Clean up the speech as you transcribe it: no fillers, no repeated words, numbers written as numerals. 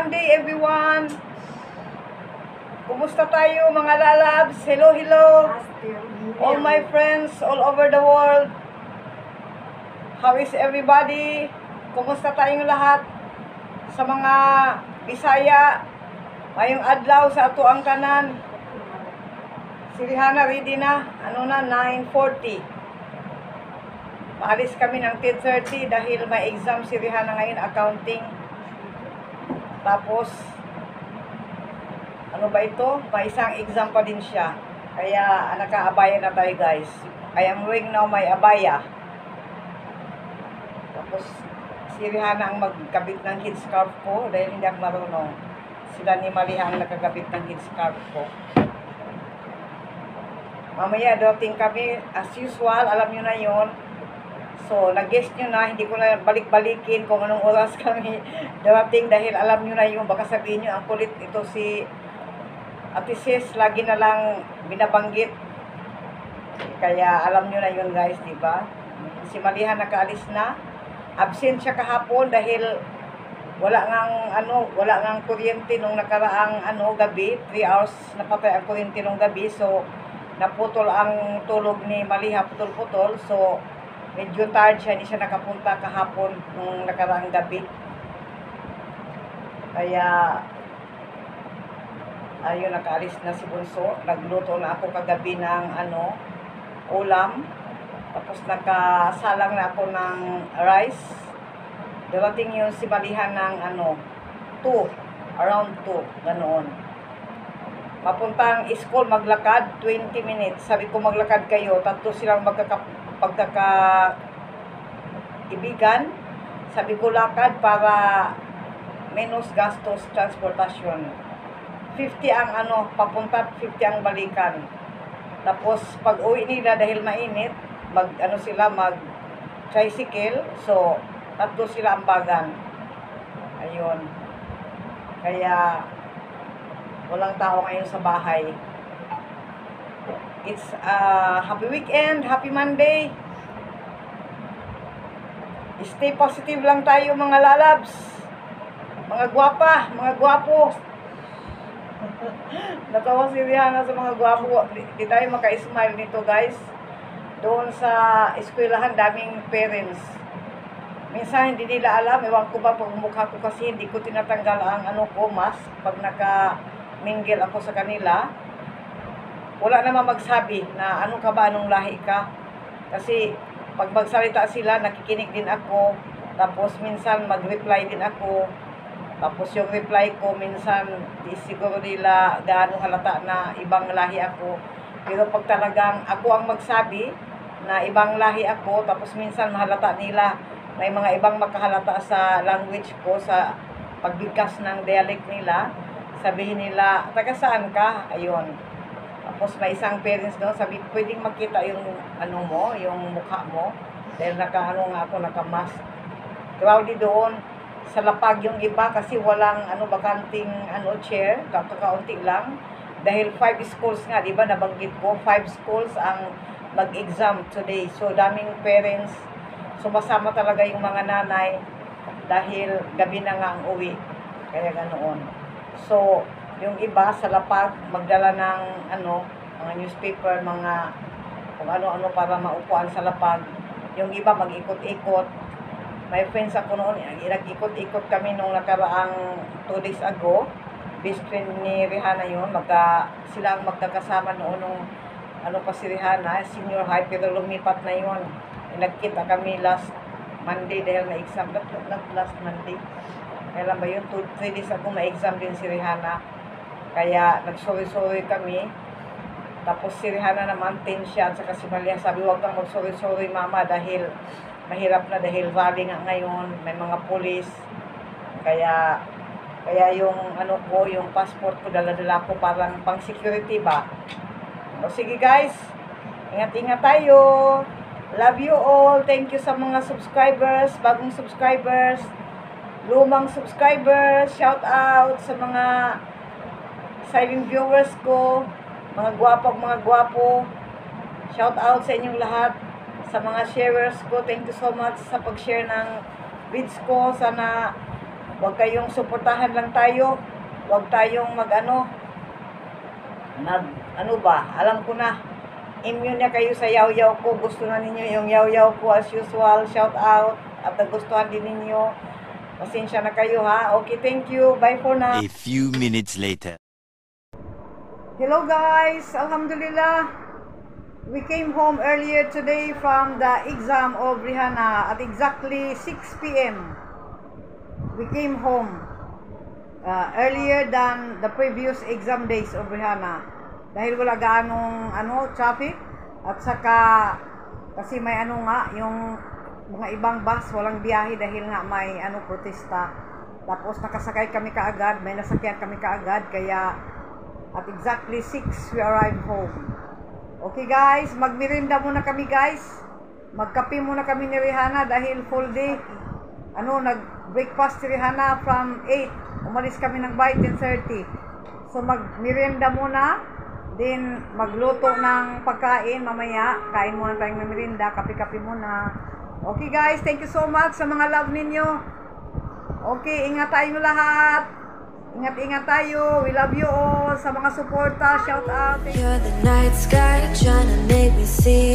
Monday, everyone! Kumusta tayo, mga lalabs? Hello, hello! All my friends all over the world. How is everybody? Kumusta tayong lahat? Sa mga Bisaya, mayong adlaw sa ato ang kanan. Si Rihanna ready na. Ano na, 9:40. Paalis kami ng 10:30 dahil may exam si Rihanna ngayon, accounting. Tapos, ano ba ito? May isang exam pa din siya. Kaya, naka-abaya na tayo, guys. I am wearing now my abaya. Tapos, si Rihanna ang magkabit ng headscarf ko dahil hindi ako marunong. Sila ni Maliha ang nakagabit ng headscarf ko. Mamaya, dating kami, as usual, alam nyo na yon. So, nag-guess nyo na, hindi ko na balik-balikin kung anong oras kami darating dahil alam nyo na yung, baka sabihin nyo, ang kulit ito si Ate Sis, lagi na lang binabanggit. Kaya alam nyo na yun, guys, diba? Si Maliha nakaalis na. Absent siya kahapon dahil wala ngang kuryente nung nakaraang gabi. 3 hours napatay ang kuryente nung gabi. So, naputol ang tulog ni Maliha, putol-putol. So, medyo tired siya, hindi siya nakapunta kahapon nung nakaraang gabi. Kaya, ayun, nakaalis na si Bunso. Nagluto na ako kagabi ng ulam. Tapos nakasalang na ako ng rice. Darating yun si Maliha ng 2, around 2, ganoon. Mapuntang school, maglakad, 20 minutes. Sabi ko maglakad kayo, tatlo silang pagkakaibigan. Sabi ko lakad para menos gastos transportasyon. 50 ang papunta, 50 ang balikan. Tapos pag uwi nila dahil mainit, mag tricycle. So tatlo sila ang bagan. Ayun. Kaya walang tao ngayon sa bahay. It's happy weekend, happy Monday. Stay positive lang tayo, mga lalabs. Mga gwapa, mga gwapo. Natawa si Rihanna sa mga gwapo. Di tayo maka-smile nito, guys. Doon sa eskwelahan, daming parents. Minsan hindi nila alam, ewan ko ba pag mukha ko kasi hindi ko tinatanggal ang mask pag naka-mingle ako sa kanila. Wala naman magsabi na ano ka ba, anong lahi ka. Kasi pag magsalita sila, nakikinig din ako. Tapos minsan mag-reply din ako. Tapos yung reply ko, minsan di siguro nila gaano halata na ibang lahi ako. Pero pag talagang ako ang magsabi na ibang lahi ako, tapos minsan mahalata nila, may mga ibang makahalata sa language ko, sa pagbigkas ng dialect nila, sabihin nila, taga saan ka? Ayun. Tapos may isang parents doon, sabi, pwedeng makita yung yung mukha mo, dahil nga ako, naka-mask. Crowded doon, sa lapag yung iba, kasi walang bakanting chair, kakaunti lang. Dahil 5 schools nga, di ba, nabanggit ko, 5 schools ang mag-exam today. So, daming parents, sumasama talaga yung mga nanay, dahil gabi na nga ang uwi. Kaya ganoon. So, yung iba sa lapag, magdala ng mga newspaper, mga kung ano-ano para maupuan sa lapag. Yung iba mag-ikot-ikot. May friends ako noon, nag-ikot-ikot kami nung nakaraang 2 days ago. Best friend ni Rihanna yun, sila ang magkakasama noon nung pa si Rihanna, senior high, pero lumipat na yun. Nagkita kami last Monday dahil may exam, not last Monday. Kailan ba yun? 2-3 days ago may exam din si Rihanna. Kaya nag-sorry-sorry kami. Tapos si Rihanna naman, 10 siya, at saka si Maliha, sabi, huwag kang mag-sorry-sorry mama dahil mahirap na, dahil valley nga ngayon, may mga pulis. Kaya yung yung passport ko, dala-dala ko parang pang security ba. O sige guys, ingat-ingat tayo. Love you all. Thank you sa mga subscribers, bagong subscribers, lumang subscribers. Shout out sa mga silent viewers ko, mga gwapo. Shout out sa inyong lahat, sa mga sharers ko. Thank you so much sa pag-share ng vids ko. Sana Huwag kayong suportahan lang tayo. Huwag tayong ano ba, alam ko na. Immune na kayo sa yaw-yaw ko. Gusto na ninyo yung yaw-yaw ko as usual. Shout out. At nagustuhan din ninyo. Pasensya na kayo ha. Okay, thank you. Bye for now. A few minutes later. Hello guys. Alhamdulillah. We came home earlier today from the exam of Rihanna at exactly 6 p.m. We came home earlier than the previous exam days of Rihanna. Dahil wala gaanong traffic at saka kasi may yung mga ibang bus walang biyahe dahil nga may protesta. Tapos nakasakay kami kaagad, may nasakyan kami kaagad kaya at exactly 6 we arrived home. Okay guys, magmerienda muna kami guys. Magkape muna kami ni Rihanna dahil full day. Nag-breakfast si Rihanna from 8. Umalis kami ng by 10:30. So magmerienda muna. Then magluto ng pagkain mamaya. Kain muna tayong merienda, kape-kape muna. Okay guys, thank you so much sa mga love ninyo. Okay, ingat tayo lahat. Ingat-ingat tayo. We love you all. Sa mga suporta, shout out. You're the night sky trying to make me see